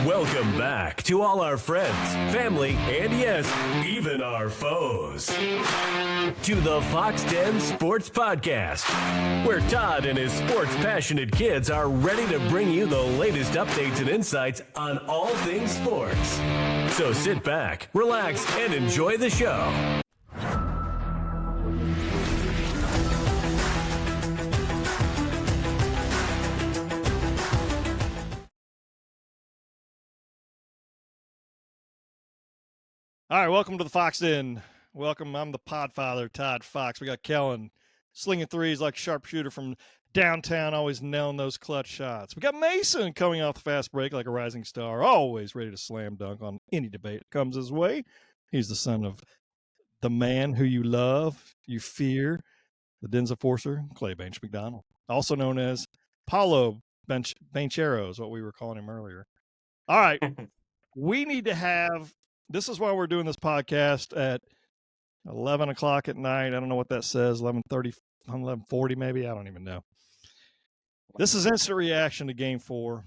Welcome back to all our friends, family, and yes, even our foes. To the Fox Den Sports Podcast, where Todd and his sports-passionate kids are ready to bring you the latest updates and insights on all things sports. So sit back, relax, and enjoy the show. All right, welcome to the Fox Den. Welcome. I'm the Podfather Todd Foxx. We got Kellen slinging threes like a sharpshooter from downtown, always nailing those clutch shots. We got Mason coming off the fast break like a rising star, always ready to slam dunk on any debate that comes his way. He's the son of the man who you love, you fear, the Den's Enforcer, Clay Bench McDonald, also known as Paulo Banchero is what we were calling him earlier. All right, we need to have. This is why we're doing this podcast at 11 o'clock at night. I don't know what that says, 11:30, 11:40 maybe. I don't even know. This is instant reaction to Game 4.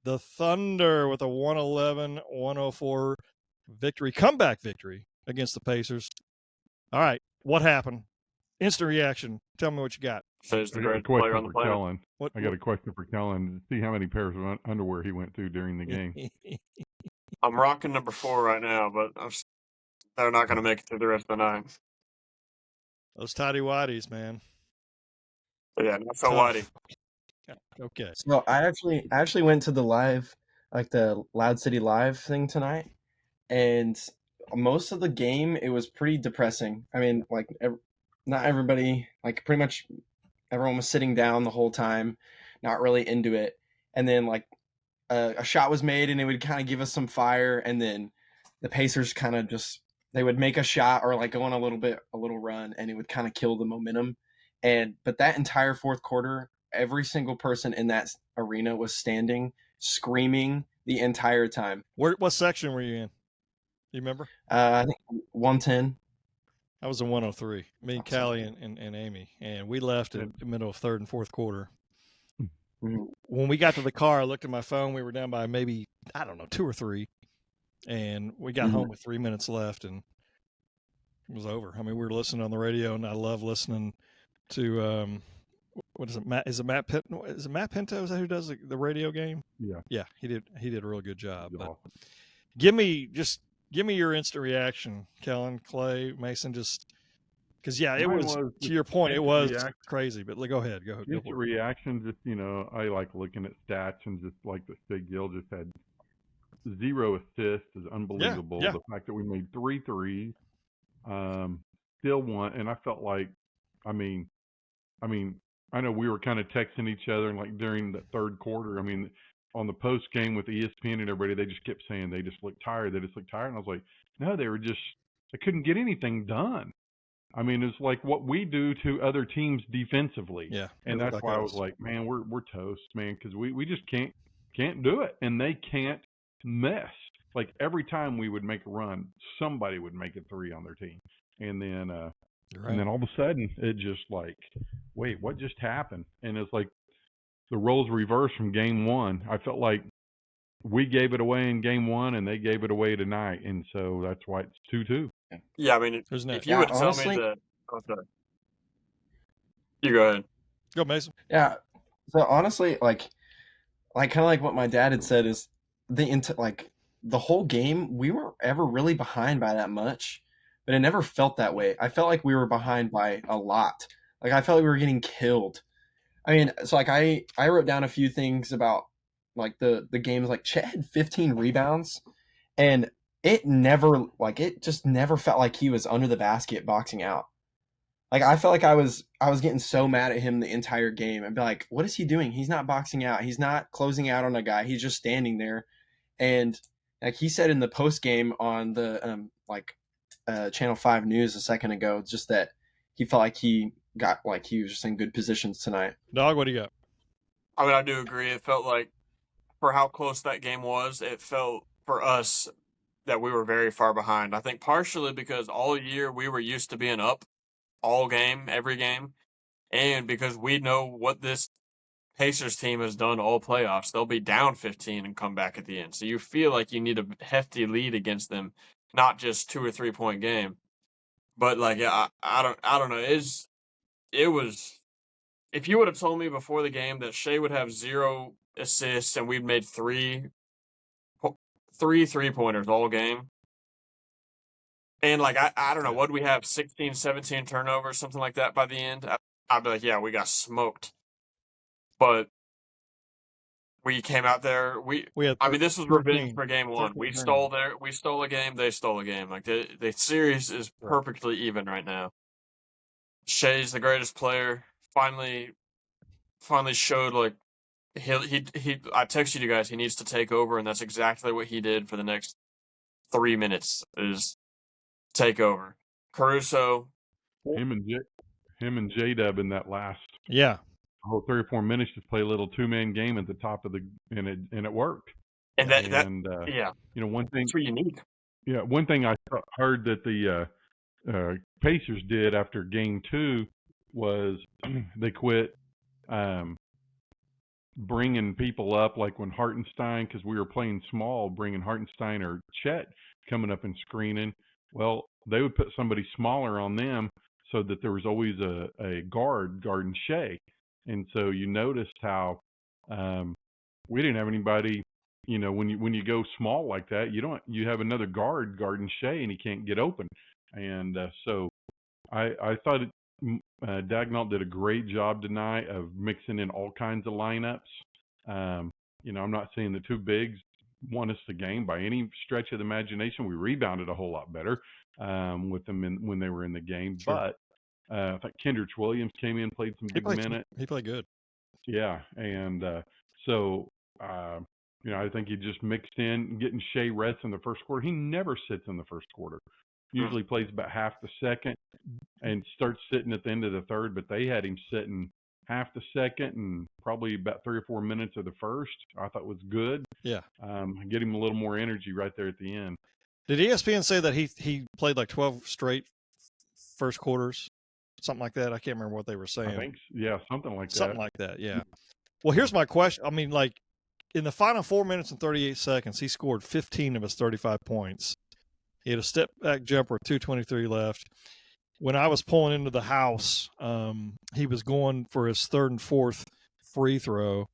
The Thunder with a 111-104 victory, comeback victory against the Pacers. All right, what happened? Instant reaction. Tell me what you got. Says the greatest player on the planet. I got a question for Kellen. See how many pairs of underwear he went through during the game. I'm rocking number 4 right now, but they're not going to make it through the rest of the night. Those tidy whities, man. But yeah, not so whitey. Okay. So I actually went to the live, like the Loud City Live thing tonight, and most of the game it was pretty depressing. I mean, like not everybody, like pretty much everyone was sitting down the whole time, not really into it, and then like. A shot was made and it would kind of give us some fire, and then the Pacers kind of they would make a shot or like go on a little run, and it would kind of kill the momentum. But that entire fourth quarter, every single person in that arena was standing, screaming the entire time. What section were you in? You remember? I think 110. I was in 103. Me and Callie and Amy, and we left in the middle of third and fourth quarter. When we got to the car, I looked at my phone. We were down by maybe, 2 or 3. And we got home with 3 minutes left, and it was over. I mean, we were listening on the radio, and I love listening to, what is it, Matt? Is it Matt Pinto? Is it Matt Pinto? Is that who does the radio game? Yeah. Yeah, he did a real good job. But give me your instant reaction, Kellen, Clay, Mason, just – because, it was to your point, it was crazy. But go ahead. Just a reaction, I like looking at stats, and just like the Shai Gil just had 0 assists is unbelievable. Yeah. The fact that we made 3 threes, still won. And I felt like, I know we were kind of texting each other, and like during the third quarter, on the post game with ESPN and everybody, they just kept saying they just looked tired. And I was like, no, they couldn't get anything done. It's like what we do to other teams defensively. Yeah. And that's why I was like, man, we're toast, man, because we just can't do it. And they can't mess. Like every time we would make a run, somebody would make a 3 on their team. And then and then all of a sudden it just like, wait, what just happened? And it's like the roles reversed from game 1. I felt like we gave it away in game 1 and they gave it away tonight. And so that's why it's 2-2. Yeah, if you would tell me that, you go ahead. Go, Mason. Yeah. So honestly, like kind of like what my dad had said is the whole game we weren't ever really behind by that much, but it never felt that way. I felt like we were behind by a lot. Like I felt like we were getting killed. So like I wrote down a few things about like the games. Like Chet had 15 rebounds, and it just never felt like he was under the basket boxing out. Like I felt like I was getting so mad at him the entire game. I'd be like, what is he doing? He's not boxing out. He's not closing out on a guy. He's just standing there. And like he said in the post game on the Channel 5 News a second ago, just that he felt like he was just in good positions tonight. Dog, what do you got? I do agree. It felt like for how close that game was, it felt for us that we were very far behind. I think partially because all year we were used to being up all game, every game, and because we know what this Pacers team has done all playoffs. They'll be down 15 and come back at the end. So you feel like you need a hefty lead against them, not just 2 or 3 point game. But like, yeah, I don't know. It was, if you would have told me before the game that Shai would have 0 assists and we'd made 3 3-pointers all game. And like, I don't know, what do we have? 16, 17 turnovers, something like that by the end. I'd be like, yeah, we got smoked. But we came out there. I mean, this was revenge for game one. We stole a game. They stole a game. Like the series is perfectly even right now. Shai's the greatest player. Finally showed like he. I texted you guys. He needs to take over, and that's exactly what he did for the next 3 minutes. Is take over. Caruso. Him and J-Dub in that last. Yeah. Whole 3 or 4 minutes to play a little 2-man game at the top of and it worked. And yeah, you know, one thing that's what you need. Yeah, one thing I heard that the Pacers did after game 2 was they quit bringing people up, like when Hartenstein, because we were playing small, bringing Hartenstein or Chet coming up and screening. Well, they would put somebody smaller on them so that there was always a guarding Shai. And so you noticed how we didn't have anybody. You know, when you go small like that, you have another guard guarding Shai, and he can't get open. And so I thought Dagnall did a great job tonight of mixing in all kinds of lineups. You know, I'm not saying the two bigs won us the game by any stretch of the imagination. We rebounded a whole lot better with them when they were in the game. Sure. But I think Kendrick Williams came in, played some big minutes. He played good. Yeah, and so you know, I think he just mixed in, getting Shai rests in the first quarter. He never sits in the first quarter. Usually plays about half the second and starts sitting at the end of the third, but they had him sitting half the second and probably about 3 or 4 minutes of the first. I thought was good. Yeah. Get him a little more energy right there at the end. Did ESPN say that he played like 12 straight first quarters? Something like that. I can't remember what they were saying. I think, yeah, something like that. Something like that, yeah. Well, here's my question. I mean, like, in the final 4 minutes and 38 seconds, he scored 15 of his 35 points. He had a step-back jumper with 2:23 left. When I was pulling into the house, he was going for his third and fourth free throw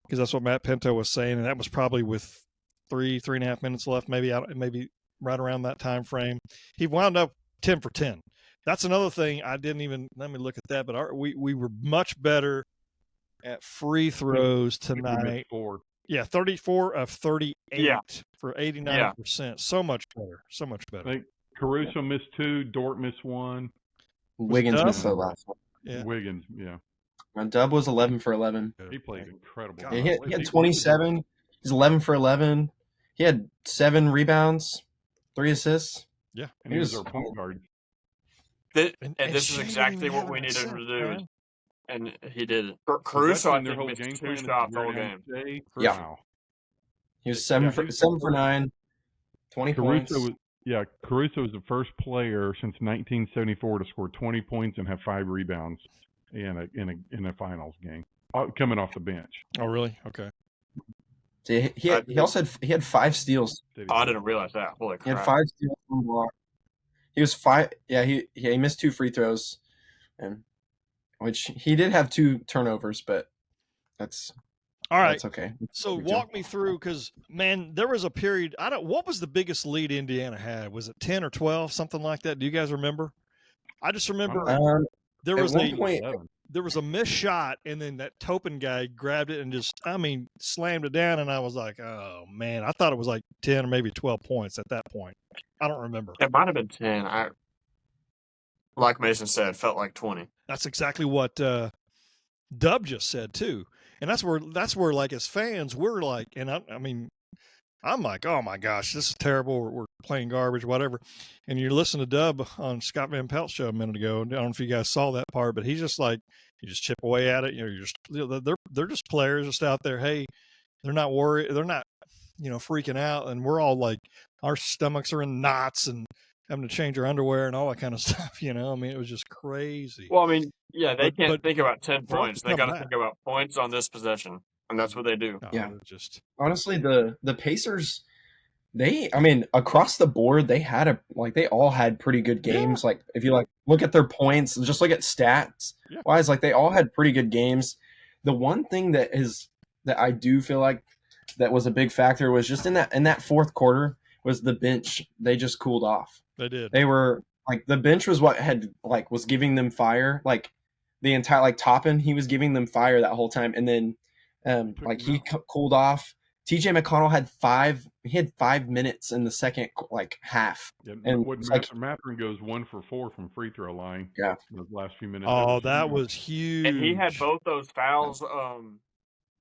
because that's what Matt Pinto was saying, and that was probably with 3.5 minutes left, maybe right around that time frame. He wound up 10 for 10. That's another thing I didn't even – let me look at that. But we were much better at free throws tonight. Yeah, 34 of 38 for 89%. Yeah. So much better. So much better. I think Caruso missed 2. Dort missed 1. Wiggins missed the last one. Yeah. Wiggins, yeah. And Dub was 11 for 11. He played incredible. Yeah, he had 27. He's 11 for 11. He had 7 rebounds, 3 assists. Yeah. And he was our point guard. And this is exactly what we needed him to do. Man. And he did it. Caruso, I think, missed 2 shots all game. Yeah. Wow. He was 7 for 9, 20 points. Caruso was the first player since 1974 to score 20 points and have 5 rebounds in a finals game, coming off the bench. Oh, really? Okay. So he also had 5 steals. Oh, I didn't realize that. Holy crap. He had 5 steals on block. He was 5. Yeah, he missed 2 free throws, and which he did have 2 turnovers, but that's all right. That's okay. So walk me through, because man, there was a period. What was the biggest lead Indiana had? Was it 10 or 12, something like that? Do you guys remember? I just remember there was a missed shot, and then that Topin guy grabbed it and just, slammed it down, and I was like, oh man, I thought it was like 10 or maybe 12 points at that point. I don't remember. It might have been 10. Like Mason said, felt like 20. That's exactly what Dub just said too, and that's where like as fans we're like, and I'm like, oh my gosh, this is terrible. We're playing garbage, whatever. And you listen to Dub on Scott Van Pelt's show a minute ago. I don't know if you guys saw that part, but he's just like, you just chip away at it. They're just players just out there. Hey, they're not worried. They're not, freaking out. And we're all like, our stomachs are in knots. And having to change your underwear and all that kind of stuff. You know, I mean, it was just crazy. Well, I mean, yeah, they can't But think about 10 for us to points. They come got to back. think about points on this possession, and that's what they do. No, Yeah. it was just Honestly, the Pacers, I mean, across the board, they all had pretty good games. Like, if you look at their points, just look at stats wise, they all had pretty good games. The one thing that I do feel like that was a big factor was just in that fourth quarter was the bench. They just cooled off. They did. They were the bench was what was giving them fire. The entire Toppin, he was giving them fire that whole time, and then he cooled off. TJ McConnell had 5 minutes in the second half. Yeah, and Mathurin goes 1 for 4 from free throw line. Yeah, in the last few minutes. Oh, that was huge. And he had both those fouls.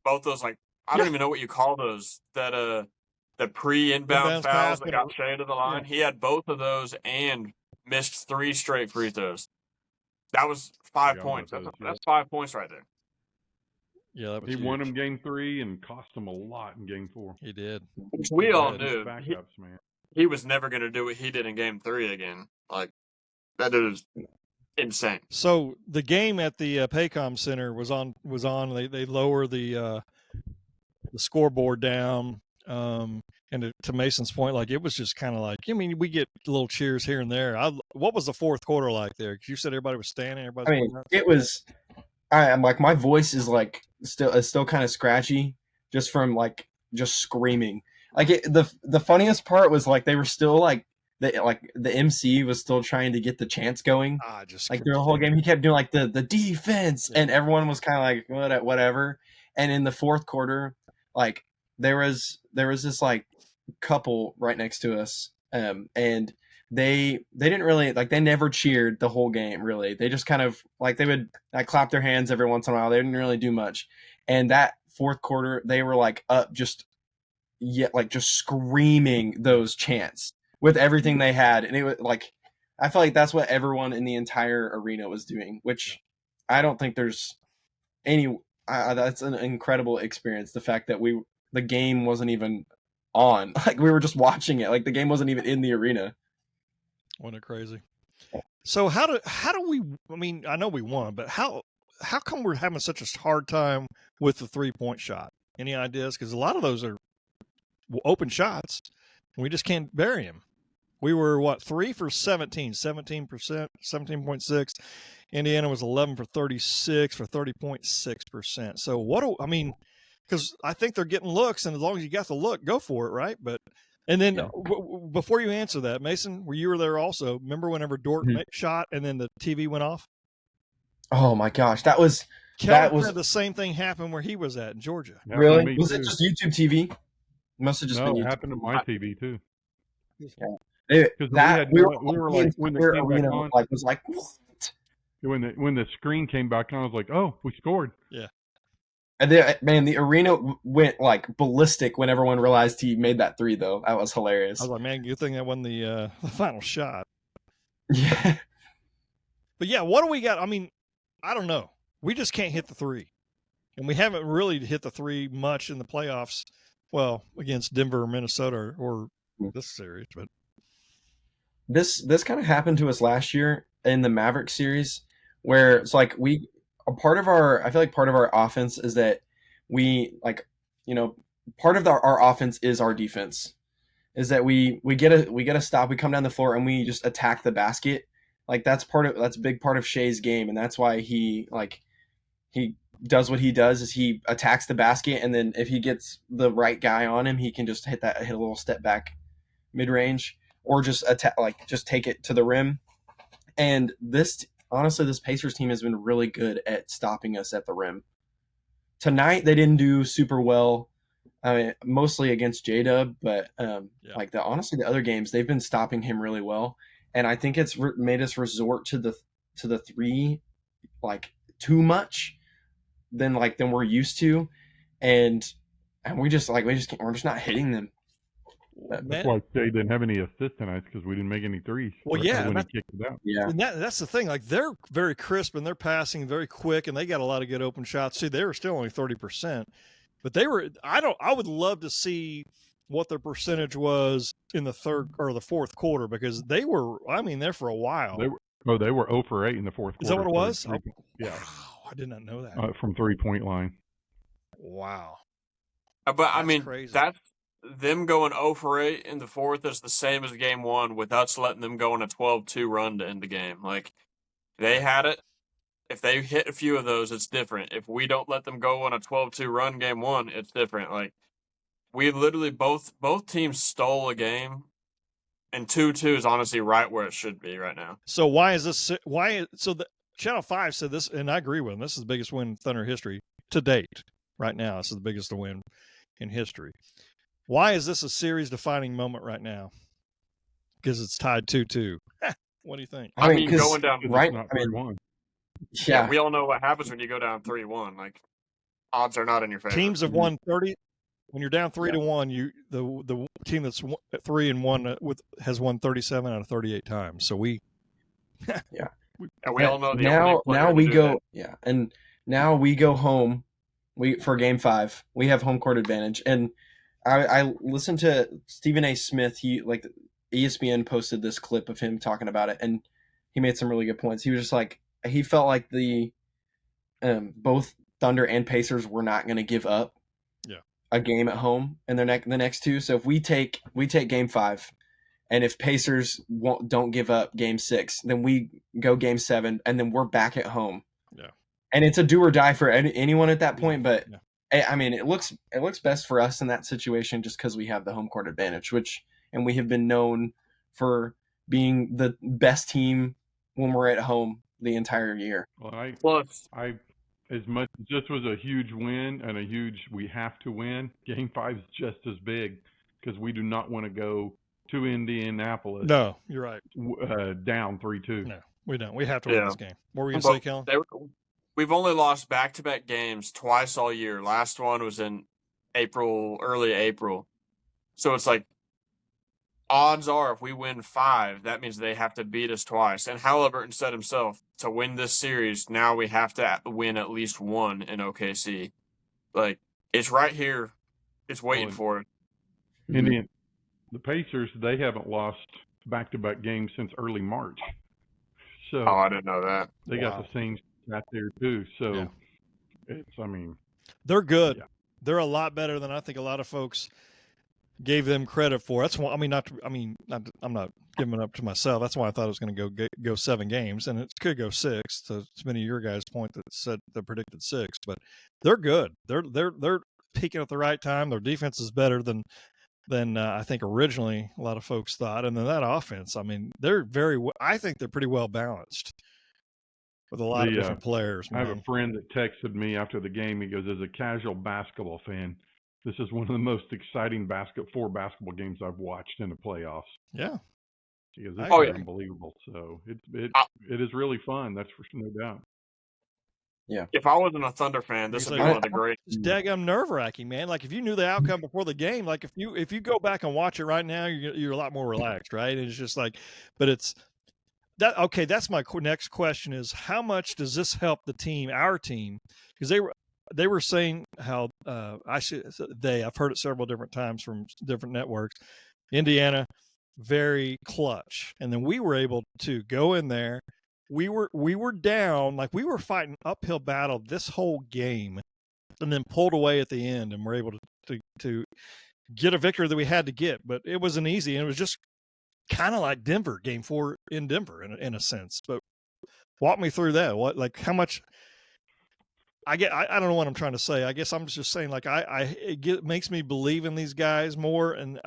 Both those I don't even know what you call those. That the pre-inbound fouls that got Shai to the line. Yeah. He had both of those and missed 3 straight free throws. That was 5 points. That's 5 points right there. Yeah, that was he huge. won him game 3 and cost him a lot in game 4. He did. We all knew backups, man. He was never going to do what he did in game 3 again. That dude is insane. So the game at the Paycom Center was on. They lower the scoreboard down. And to Mason's point, it was just kind of I mean, we get little cheers here and there. What was the fourth quarter like there? Because you said everybody was standing. It was. I'm my voice is still kind of scratchy just from just screaming. The funniest part was they were still the MC was still trying to get the chants going. Just through the whole game he kept doing the defense, and everyone was kind of whatever. And in the fourth quarter, there was this couple right next to us, and they didn't really they never cheered the whole game really. They just kind of they would clap their hands every once in a while. They didn't really do much. And that fourth quarter they were up just screaming those chants with everything they had. And it was I feel like that's what everyone in the entire arena was doing, which I don't think there's any that's an incredible experience. The fact that the game wasn't even on, we were just watching it. The game wasn't even in the arena. Wasn't it crazy? So how do we? I mean, I know we won, but how come we're having such a hard time with the 3-point shot? Any ideas? Because a lot of those are open shots, and we just can't bury them. We were 3 for 17%, 17.6. Indiana was 11 for 36 for 30.6%. So because I think they're getting looks, and as long as you got the look, go for it, right? But and then before you answer that, Mason, you were there also. Remember whenever Dort shot and then the TV went off? Oh my gosh, that was had the same thing happen where he was at in Georgia. Really? Was it just YouTube TV? Must have just been YouTube. It happened to my TV too. Yeah. We were when the arena was when the screen came back on, I was like, oh, we scored. Yeah. And the arena went ballistic when everyone realized he made that 3, though. That was hilarious. I was like, man, good thing that wasn't the final shot. Yeah. But yeah, what do we got? I mean, I don't know. We just can't hit the 3. And we haven't really hit the 3 much in the playoffs. Well, against Denver or Minnesota or this series, but this kind of happened to us last year in the Maverick series, where it's I feel like part of our offense is that we part of our offense is our defense, is that we get a stop, we come down the floor and we just attack the basket. That's a big part of Shai's game, and that's why he does what he does is he attacks the basket, and then if he gets the right guy on him, he can just hit a little step back mid range or just attack, just take it to the rim. And honestly, this Pacers team has been really good at stopping us at the rim. Tonight, they didn't do super well, mostly against J-Dub, but honestly, the other games, they've been stopping him really well. And I think it's made us resort to the 3 too much than we're used to. And we're just not hitting them. That's why Shai didn't have any assists tonight, because we didn't make any 3s. Well, yeah, when he kicked it out. Yeah, and that's the thing. They're very crisp and they're passing very quick, and they got a lot of good open shots. See, they were still only 30%, but they were. I would love to see what their percentage was in the third or the fourth quarter, because they were, there for a while. They were 0 for 8 in the fourth quarter. Is that what it was? Yeah. Wow, I did not know that. From 3-point line. Wow. But That's crazy. that's them going 0 for 8 in the fourth is the same as game one with us letting them go on a 12-2 run to end the game. Like, they had it. If they hit a few of those, it's different. If we don't let them go on a 12-2 run game one, it's different. Like, we literally both teams stole a game, and 2-2 is honestly right where it should be right now. So why is this? So the Channel 5 said this, and I agree with them. This is the biggest win in Thunder history to date. Right now, this is the biggest win in history. Why is this a series-defining moment right now? Because it's tied 2-2. What do you think? I mean, going down right. Not 3-1. Yeah, we all know what happens when you go down 3-1. Like, odds are not in your favor. Teams have won 30. When you're down 3-1, the team that's 3-1 has won 37 out of 38 times. So we, we all know the now we go and now we go home. For game 5, we have home court advantage, and I listened to Stephen A. Smith. He ESPN posted this clip of him talking about it, and he made some really good points. He was just like, he felt like the both Thunder and Pacers were not going to give up a game at home in the next two. So if we take game 5, and if Pacers don't give up game 6, then we go game 7, and then we're back at home. Yeah. And it's a do or die for anyone at that point, but I mean, it looks best for us in that situation just because we have the home court advantage, and we have been known for being the best team when we're at home the entire year. Well, I as much as this was a huge win and we have to win, game 5 is just as big because we do not want to go to Indianapolis. No, you're right. Down 3-2. No, we don't. We have to win this game. What were you going to say, Kellen? We've only lost back-to-back games twice all year. Last one was in early April. So it's like, odds are if we win 5, that means they have to beat us twice. And Halliburton said himself, to win this series, now we have to win at least 1 in OKC. Like, it's right here. It's waiting for it. The Pacers, they haven't lost back-to-back games since early March. So I didn't know that. They got the same stat there too. So they're good. Yeah. They're a lot better than I think a lot of folks gave them credit for. That's why I'm not giving it up to myself. That's why I thought it was going to go 7 games, and it could go 6. To many of your guys' point that predicted 6, but they're good. They're peaking at the right time. Their defense is better than I think originally a lot of folks thought, and then that offense. I mean, I think they're pretty well balanced with a lot of different players. I have a friend that texted me after the game. He goes, as a casual basketball fan, this is one of the most exciting 4 basketball games I've watched in the playoffs. Yeah. He goes, it's unbelievable. So it is really fun. That's for no doubt. Yeah. If I wasn't a Thunder fan, this would be one of the great. It's daggum nerve-wracking, man. Like, if you knew the outcome before the game, like if you go back and watch it right now, you're a lot more relaxed, right? And it's just like, but it's that. Okay, that's my next question: is how much does this help the team, our team? Because they were saying how I've heard it several different times from different networks. Indiana, very clutch, and then we were able to go in there. We were down, like we were fighting uphill battle this whole game, and then pulled away at the end, and were able to get a victory that we had to get. But it wasn't easy, and it was just kind of like Denver, Game 4 in Denver, in a sense. But walk me through that. How much? I don't know what I'm trying to say. I guess I'm just saying, like, it makes me believe in these guys more, and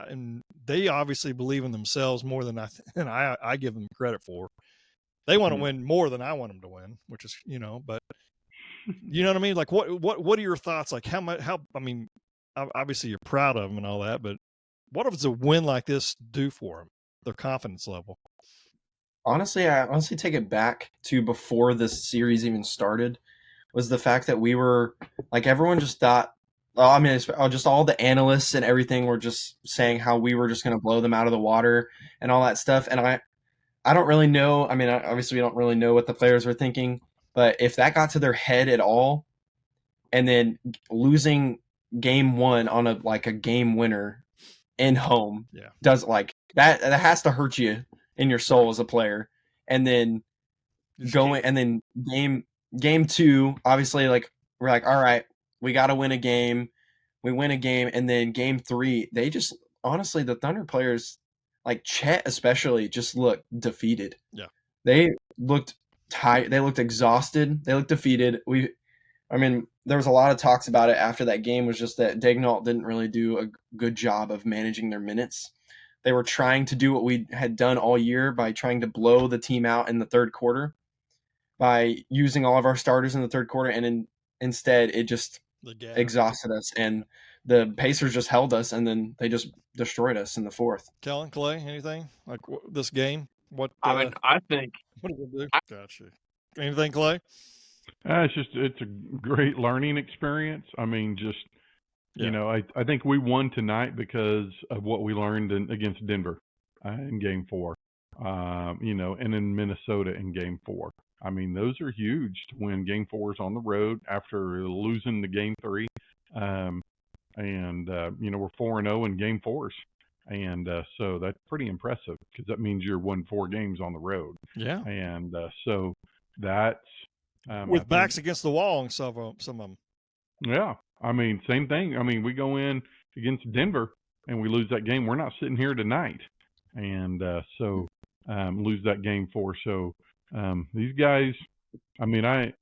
they obviously believe in themselves more than I give them credit for. They want to win more than I want them to win, which is, but you know what I mean? Like, what are your thoughts? Like, obviously you're proud of them and all that, but what does a win like this do for them, their confidence level? Honestly, I take it back to before this series even started, was the fact that we were, like, everyone just thought, just all the analysts and everything were just saying how we were just going to blow them out of the water and all that stuff. And I don't really know. I mean, obviously we don't really know what the players were thinking, but if that got to their head at all, and then losing game 1 on a game winner in home Yeah. does like that has to hurt you in your soul as a player. And then game 2, obviously, like we're like, all right, we got to win a game. We win a game, and then game 3, they just honestly, the Thunder players, like Chet especially, just looked defeated. Yeah, they looked tired. They looked exhausted. They looked defeated. There was a lot of talks about it after that game. Was just that Daignault didn't really do a good job of managing their minutes. They were trying to do what we had done all year by trying to blow the team out in the third quarter by using all of our starters in the third quarter, and instead it just exhausted us, and the Pacers just held us, and then they just destroyed us in the fourth. Kellen, Clay, anything like this game? What? I think. What did it do? Gotcha. Anything, Clay? It's a great learning experience. I mean, I think we won tonight because of what we learned against Denver in Game 4, and in Minnesota in Game 4. I mean, those are huge to win Game 4s on the road after losing the Game 3. We're 4-0 in Game 4s. And so that's pretty impressive because that means you're won 4 games on the road. Yeah. And so that's with backs against the wall on some of them. Yeah. I mean, same thing. I mean, we go in against Denver and we lose that game. We're not sitting here tonight. And lose that Game 4. So these guys, I mean, I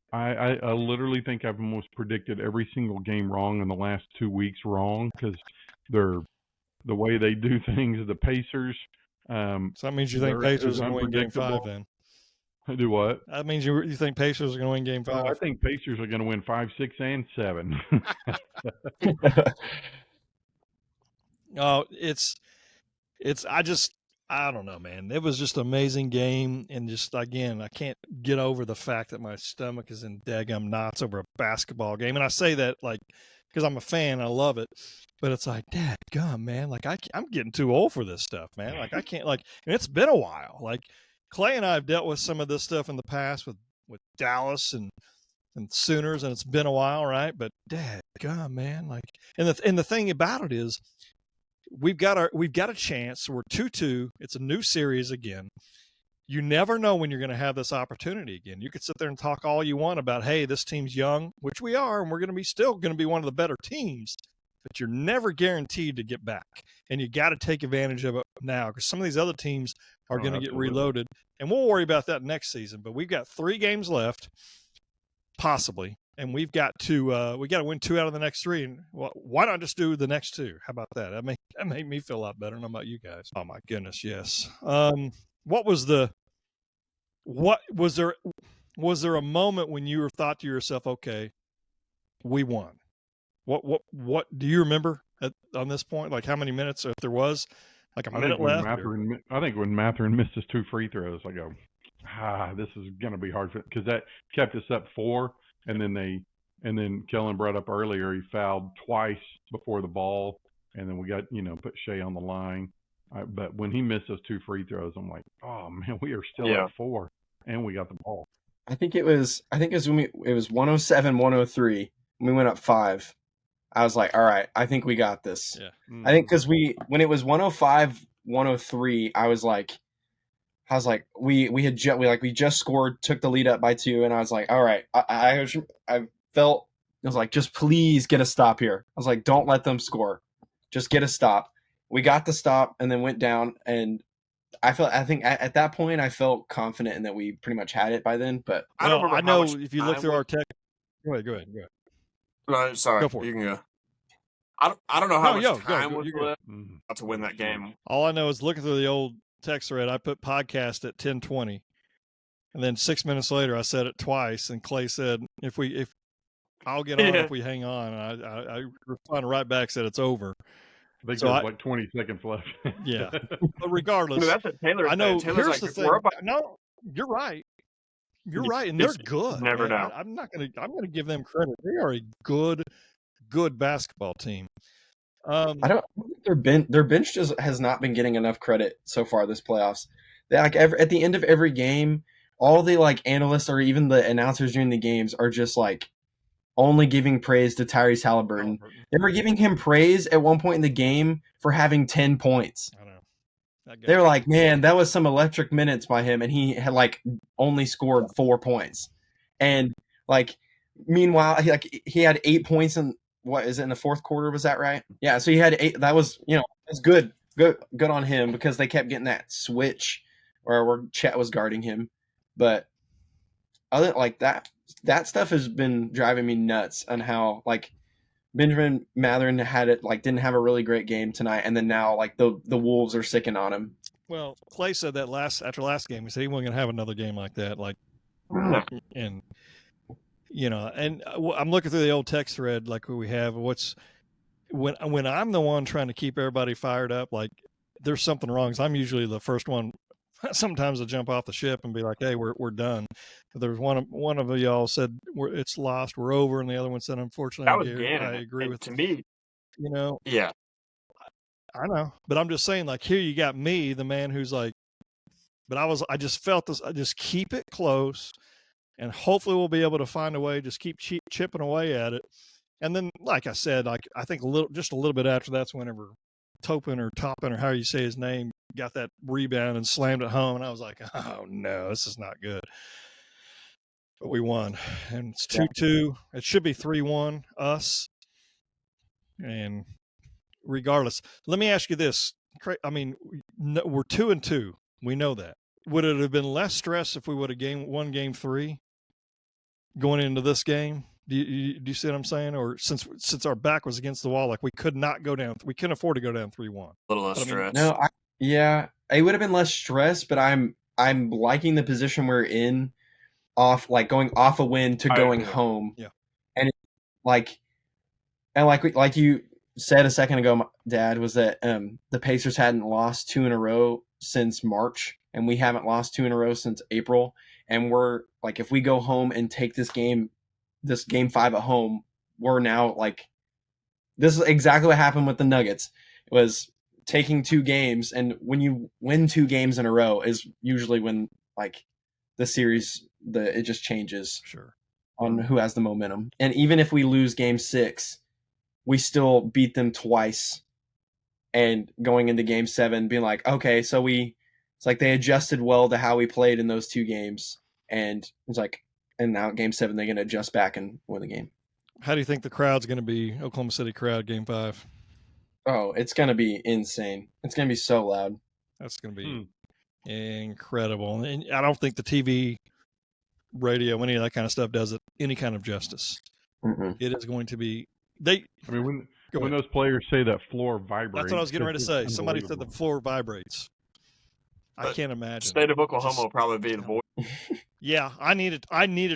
literally think I've almost predicted every single game wrong in the last 2 weeks wrong because the way they do things, the Pacers. So that means you think Pacers are going to win Game 5 then? Do what? That means you think Pacers are going to win Game 5? I think Pacers are going to win 5, 6, and 7. Oh, I don't know, man. It was just an amazing game. And just, again, I can't get over the fact that my stomach is in daggum knots over a basketball game. And I say that, like, because I'm a fan. I love it. But it's like, dadgum, man. Like, I'm getting too old for this stuff, man. Like, I can't, like, and it's been a while. Like, Clay and I have dealt with some of this stuff in the past with Dallas and Sooners, and it's been a while, right? But dadgum, man. Like, and the thing about it is, we've got a chance. We're 2-2. It's a new series again. You never know when you're going to have this opportunity again. You could sit there and talk all you want about, hey, this team's young, which we are, and we're still going to be one of the better teams. But you're never guaranteed to get back, and you got to take advantage of it now because some of these other teams are going to get reloaded, and we'll worry about that next season. But we've got 3 games left, possibly, and we've got to win 2 out of the next 3. And why not just do the next 2? How about that? That made me feel a lot better. I don't know about you guys. Oh my goodness, yes. Was there a moment when you thought to yourself, okay, we won? What do you remember on this point? Like how many minutes, if there was like a minute left? I think when Mathurin missed his 2 free throws, I go, this is going to be hard because that kept us up 4. And then Kellen brought up earlier, he fouled twice before the ball. And then we got, put Shai on the line. But when he missed those 2 free throws, I'm like, oh man, we are still at 4 and we got the ball. I think it was when it was 107-103. When we went up 5. I was like, all right, I think we got this. Yeah. I think because when it was 105-103, I was like, we just scored, took the lead up by 2, and I was like, all right, I felt, I was like, just please get a stop here. I was like, don't let them score, just get a stop. We got the stop and then went down, and I think at that point I felt confident in that we pretty much had it by then. But I know if you look through our text, go ahead. No, sorry, you can go. I don't know how much time was left to win that game. All I know is looking through the old text thread, I put podcast at 10:20, and then 6 minutes later I said it twice, and Clay said, if I'll get on if we hang on. And I responded right back, said it's over. I think there's like 20 seconds left. Yeah, but regardless, that's a Taylor. I know. Taylor's here's the thing. No, you're right. You're right, and they're good. Never know. I'm gonna give them credit. They are a good basketball team. I don't think their bench just has not been getting enough credit so far this playoffs. They at the end of every game, all the analysts or even the announcers during the games are just like only giving praise to Tyrese Halliburton. They were giving him praise at one point in the game for having 10 points. I know. They were like, man, that was some electric minutes by him, and he had like only scored 4 points. And like, meanwhile, he had 8 points in what is it in the fourth quarter? Was that right? Yeah. So he had 8. That was it's good on him because they kept getting that switch where Chet was guarding him. But other like that stuff has been driving me nuts on how like Benjamin Mathurin didn't have a really great game tonight, and then now like the Wolves are sicking on him. Well, Clay said that after last game, he said he wasn't going to have another game like that. Like, and and I'm looking through the old text thread like we have. When I'm the one trying to keep everybody fired up, like there's something wrong. 'Cause I'm usually the first one. Sometimes I jump off the ship and be like, "Hey, we're done." But there's one of y'all said it's lost, we're over, and the other one said, "Unfortunately, I agree with." To me, yeah, I know, but I'm just saying, like, here you got me, the man who's like, but I just felt this. I just keep it close, and hopefully we'll be able to find a way. Just keep chipping away at it, and then, like I said, like I think a little bit after that's whenever Toppin or however you say his name got that rebound and slammed it home, and I was like, oh no, this is not good. But we won, and it's 2-2. It should be 3-1 us, and regardless, let me ask you this. I mean, we're 2-2. We know that. Would it have been less stress if we would have won game 3 going into this game? Do you see what I'm saying? Or since our back was against the wall, like we couldn't afford to go down 3-1. A little less stress. No, it would have been less stress, but I'm liking the position we're in, going off a win to going home. Yeah, and like you said a second ago, Dad, was that the Pacers hadn't lost 2 in a row since March, and we haven't lost 2 in a row since April. And we're like, if we go home and take this game 5 at home, we're now like, this is exactly what happened with the Nuggets. It was taking 2 games, and when you win 2 games in a row is usually when like the series it just changes on who has the momentum. And even if we lose game 6, we still beat them twice, and going into game 7 being like, okay, so it's like they adjusted well to how we played in those 2 games, and it's like, and now game 7 they're going to adjust back and win the game. How do you think the crowd's going to be, Oklahoma City crowd, game 5? Oh, it's going to be insane. It's going to be so loud. That's going to be incredible. And I don't think the TV, radio, any of that kind of stuff does it any kind of justice. Mm-mm. It is going to be when those players say that floor vibrates. That's what I was getting ready to say. Somebody said the floor vibrates. I can't imagine. State of Oklahoma will probably be the voice. Yeah, I needed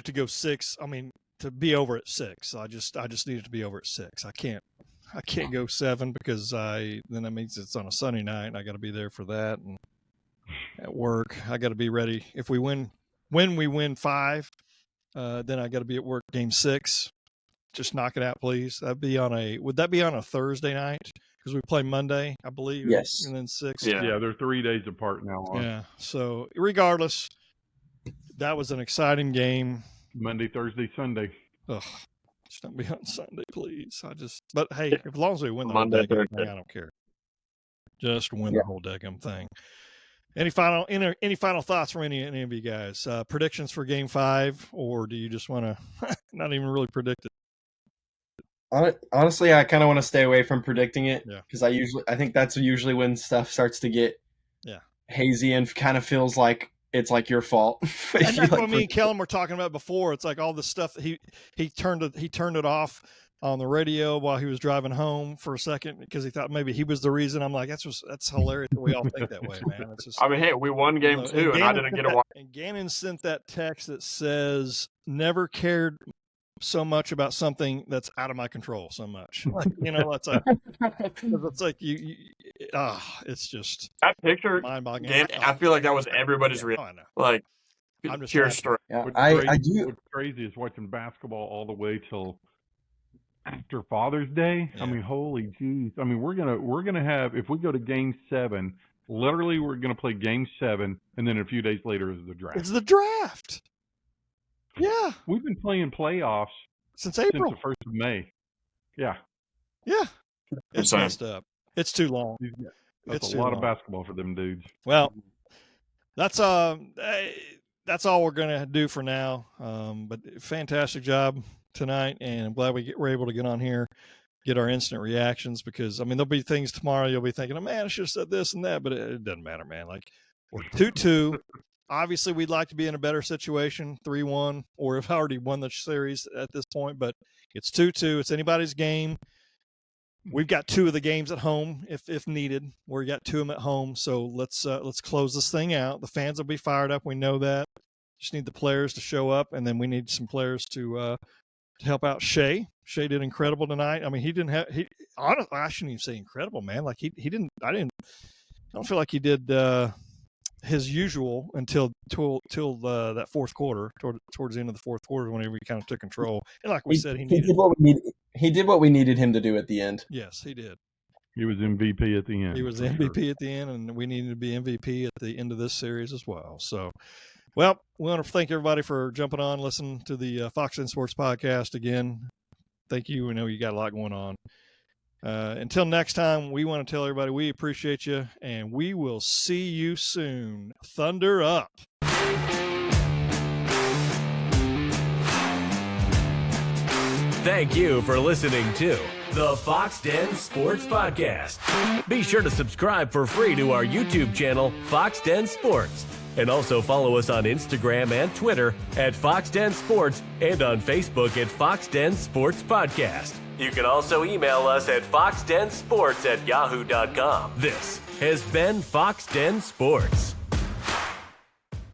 to go 6. I mean, to be over at 6. I just needed to be over at 6. I can't go 7 because then that means it's on a Sunday night and I got to be there for that, and at work I got to be ready. If we win, when we win 5, then I got to be at work game 6. Just knock it out, please. Would that be on a Thursday night? Because we play Monday, I believe. Yes. And then 6. Yeah, they're 3 days apart now. Yeah. So regardless, that was an exciting game. Monday, Thursday, Sunday. Ugh. Just don't be on Sunday, please. But hey, as long as we win the whole daggum thing, I don't care. Just win the whole daggum thing. Any final thoughts from any of you guys? Predictions for game 5, or do you just want to not even really predict it? Honestly, I kind of want to stay away from predicting it because I think that's usually when stuff starts to get hazy and kind of feels like it's like your fault. And that's what me and Kellen were talking about before. It's like all the stuff that he turned it off on the radio while he was driving home for a second because he thought maybe he was the reason. I'm like, that's hilarious that we all think that way, man. It's just, I mean, hey, we won game 2 and I didn't get to watch. And Gannon sent that text that says, never cared so much about something that's out of my control so much. Like, it's like it's just that picture. Mind-boggling. I feel like that was everybody's reaction. Like, I'm just pure stress. Yeah, What's crazy is watching basketball all the way till after Father's Day. Yeah. I mean, holy jeez. I mean, we're gonna have, if we go to game 7, literally we're gonna play game 7, and then a few days later is the draft. It's the draft. Yeah. We've been playing playoffs Since since April. the 1st of May. Yeah. Yeah. It's Same. messed up. It's too long. That's It's a too lot of long. basketball for them dudes. Well, that's all we're gonna do for now. But fantastic job tonight, and I'm glad we're able to get on here, get our instant reactions, because I mean there'll be things tomorrow you'll be thinking, oh man, I should have said this and that, but it doesn't matter, man. Like we're 2-2. Obviously, we'd like to be in a better situation, 3-1, or have already won the series at this point. But it's 2-2. It's anybody's game. We've got 2 of the games at home if needed. We got 2 of them at home, so let's close this thing out. The fans will be fired up. We know that. Just need the players to show up, and then we need some players to help out Shai. Shai did incredible tonight. I mean, honestly, I shouldn't even say incredible, man. Like he didn't. I don't feel like he did his usual until that fourth quarter, towards the end of the fourth quarter, whenever we kind of took control. And like we said, he did what we needed. He did what we needed him to do at the end. Yes, he did. He was MVP at the end. He was the MVP at the end, and we needed to be MVP at the end of this series as well. So, well, we want to thank everybody for jumping on, listening to the Fox Den Sports Podcast again. Thank you. We know you got a lot going on. Until next time, we want to tell everybody we appreciate you, and we will see you soon. Thunder up. Thank you for listening to the Fox Den Sports Podcast. Be sure to subscribe for free to our YouTube channel, Fox Den Sports. And also follow us on Instagram and Twitter at Fox Den Sports and on Facebook at Fox Den Sports Podcast. You can also email us at foxdensports@yahoo.com. This has been Fox Den Sports.